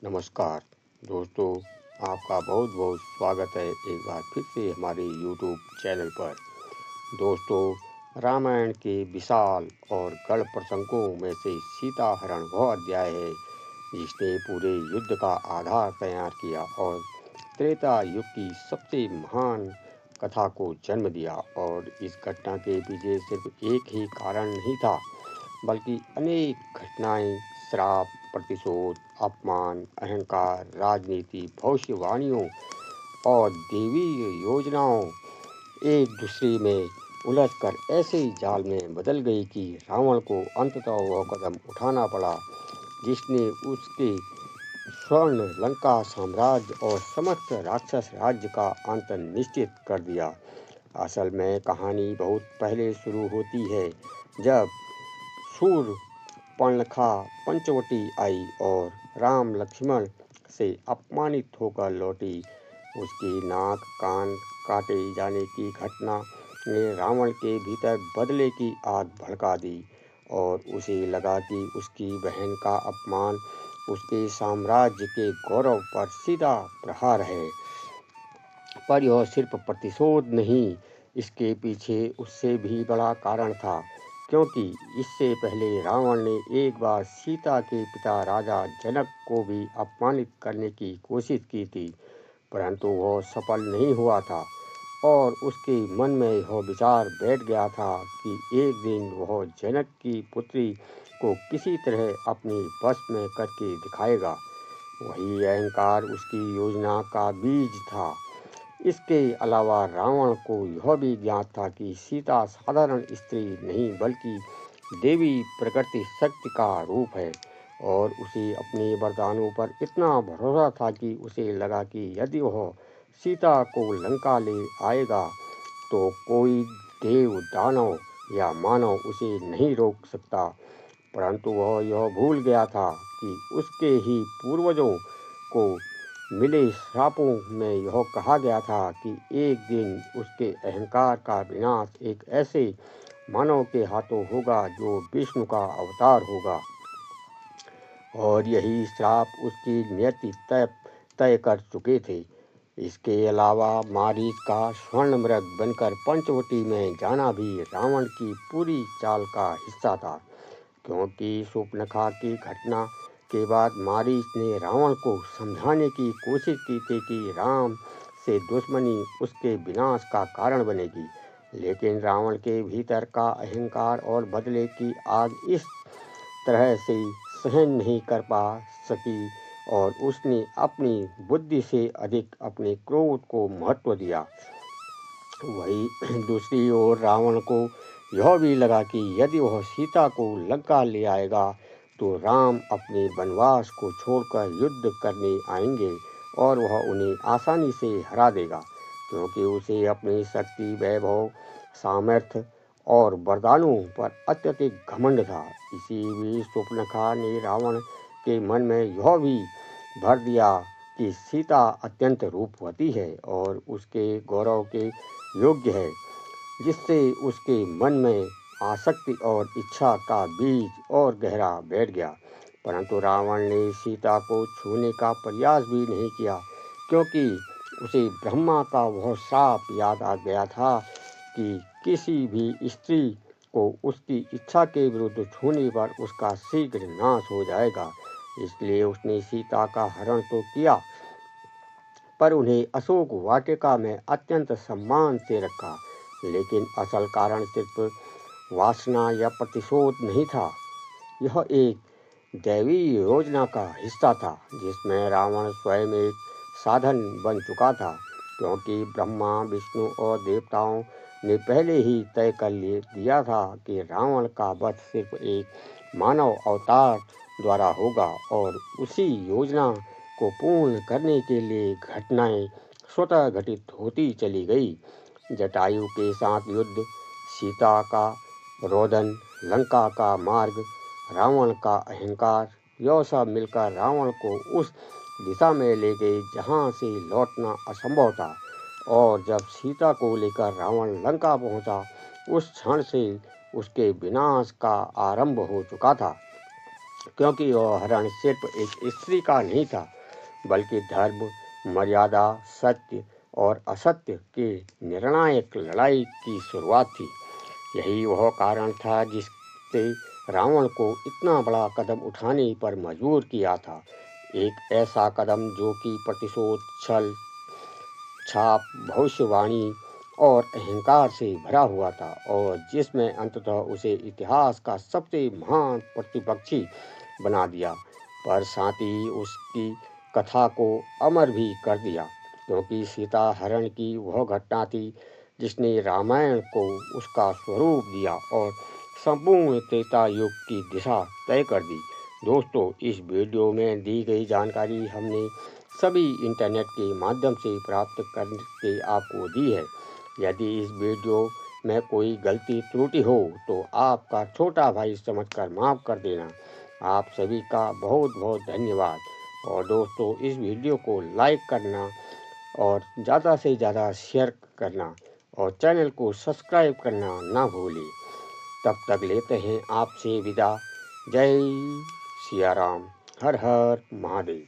नमस्कार दोस्तों, आपका बहुत बहुत स्वागत है एक बार फिर से हमारे YouTube चैनल पर। दोस्तों, रामायण के विशाल और गढ़ प्रसंगों में से सीता हरण वह अध्याय है जिसने पूरे युद्ध का आधार तैयार किया और त्रेता युग की सबसे महान कथा को जन्म दिया। और इस घटना के पीछे सिर्फ एक ही कारण नहीं था, बल्कि अनेक घटनाएं, श्राप, प्रतिशोध, अपमान, अहंकार, राजनीति, भविष्यवाणियों और देवी योजनाओं एक दूसरे में उलझकर ऐसे जाल में बदल गई कि रावण को अंततः वह कदम उठाना पड़ा जिसने उसके स्वर्ण लंका साम्राज्य और समस्त राक्षस राज्य का अंत निश्चित कर दिया। असल में कहानी बहुत पहले शुरू होती है, जब शूर्पणखा पंचवटी आई और राम लक्ष्मण से अपमानित होकर लौटी। उसकी नाक कान काटे जाने की घटना ने रावण के भीतर बदले की आग भड़का दी और उसे लगा कि उसकी बहन का अपमान उसके साम्राज्य के गौरव पर सीधा प्रहार है। पर यह सिर्फ प्रतिशोध नहीं, इसके पीछे उससे भी बड़ा कारण था, क्योंकि इससे पहले रावण ने एक बार सीता के पिता राजा जनक को भी अपमानित करने की कोशिश की थी, परंतु वह सफल नहीं हुआ था। और उसके मन में यह विचार बैठ गया था कि एक दिन वह जनक की पुत्री को किसी तरह अपने वश में करके दिखाएगा। वही अहंकार उसकी योजना का बीज था। इसके अलावा रावण को यह भी ज्ञात था कि सीता साधारण स्त्री नहीं, बल्कि देवी प्रकृति शक्ति का रूप है। और उसे अपने वरदानों पर इतना भरोसा था कि उसे लगा कि यदि वह सीता को लंका ले आएगा तो कोई देव, दानव या मानव उसे नहीं रोक सकता। परंतु वह यह भूल गया था कि उसके ही पूर्वजों को मिले श्रापों में यह कहा गया था कि एक दिन उसके अहंकार का विनाश एक ऐसे मानव के हाथों होगा जो विष्णु का अवतार होगा। और यही श्राप उसकी नियति तय कर चुके थे। इसके अलावा मारीच का स्वर्ण मृग बनकर पंचवटी में जाना भी रावण की पूरी चाल का हिस्सा था, क्योंकि शूर्पणखा की घटना के बाद मारीच ने रावण को समझाने की कोशिश की थी कि राम से दुश्मनी उसके विनाश का कारण बनेगी। लेकिन रावण के भीतर का अहंकार और बदले की आग इस तरह से सहन नहीं कर पा सकी और उसने अपनी बुद्धि से अधिक अपने क्रोध को महत्व दिया। वही दूसरी ओर रावण को यह भी लगा कि यदि वह सीता को लंका ले आएगा तो राम अपने वनवास को छोड़कर युद्ध करने आएंगे और वह उन्हें आसानी से हरा देगा, क्योंकि उसे अपनी शक्ति, वैभव, सामर्थ्य और वरदानों पर अत्यधिक घमंड था। इसी बीच शूर्पणखा ने रावण के मन में यह भी भर दिया कि सीता अत्यंत रूपवती है और उसके गौरव के योग्य है, जिससे उसके मन में आसक्ति और इच्छा का बीज और गहरा बैठ गया। परंतु रावण ने सीता को छूने का प्रयास भी नहीं किया, क्योंकि उसे ब्रह्मा का वह श्राप याद आ गया था कि किसी भी स्त्री को उसकी इच्छा के विरुद्ध छूने पर उसका शीघ्र नाश हो जाएगा। इसलिए उसने सीता का हरण तो किया, पर उन्हें अशोक वाटिका में अत्यंत सम्मान से रखा। लेकिन असल कारण सिर्फ वासना या प्रतिशोध नहीं था, यह एक दैवी योजना का हिस्सा था जिसमें रावण स्वयं एक साधन बन चुका था, क्योंकि ब्रह्मा, विष्णु और देवताओं ने पहले ही तय कर दिया था कि रावण का वध सिर्फ एक मानव अवतार द्वारा होगा। और उसी योजना को पूर्ण करने के लिए घटनाएं स्वतः घटित होती चली गई। जटायु के साथ युद्ध, सीता का रोदन, लंका का मार्ग, रावण का अहंकार, यह सब मिलकर रावण को उस दिशा में ले गए जहां से लौटना असंभव था। और जब सीता को लेकर रावण लंका पहुंचा, उस क्षण से उसके विनाश का आरंभ हो चुका था। क्योंकि वह हरण सिर्फ एक स्त्री का नहीं था, बल्कि धर्म, मर्यादा, सत्य और असत्य के निर्णायक लड़ाई की शुरुआत थी। यही वह कारण था जिससे रावण को इतना बड़ा कदम उठाने पर मजबूर किया था। एक ऐसा कदम जो कि प्रतिशोध, छल, छाप, भविष्यवाणी और अहंकार से भरा हुआ था, और जिसमें अंततः उसे इतिहास का सबसे महान प्रतिपक्षी बना दिया, पर साथ ही उसकी कथा को अमर भी कर दिया, क्योंकि सीता हरण की वह घटना थी जिसने रामायण को उसका स्वरूप दिया और संपूर्ण त्रेता युग की दिशा तय कर दी। दोस्तों, इस वीडियो में दी गई जानकारी हमने सभी इंटरनेट के माध्यम से प्राप्त करके आपको दी है। यदि इस वीडियो में कोई गलती त्रुटि हो तो आपका छोटा भाई समझकर माफ़ कर देना। आप सभी का बहुत बहुत धन्यवाद। और दोस्तों, इस वीडियो को लाइक करना और ज़्यादा से ज़्यादा शेयर करना और चैनल को सब्सक्राइब करना ना भूलें। तब तक लेते हैं आपसे विदा। जय सिया राम। हर हर महादेव।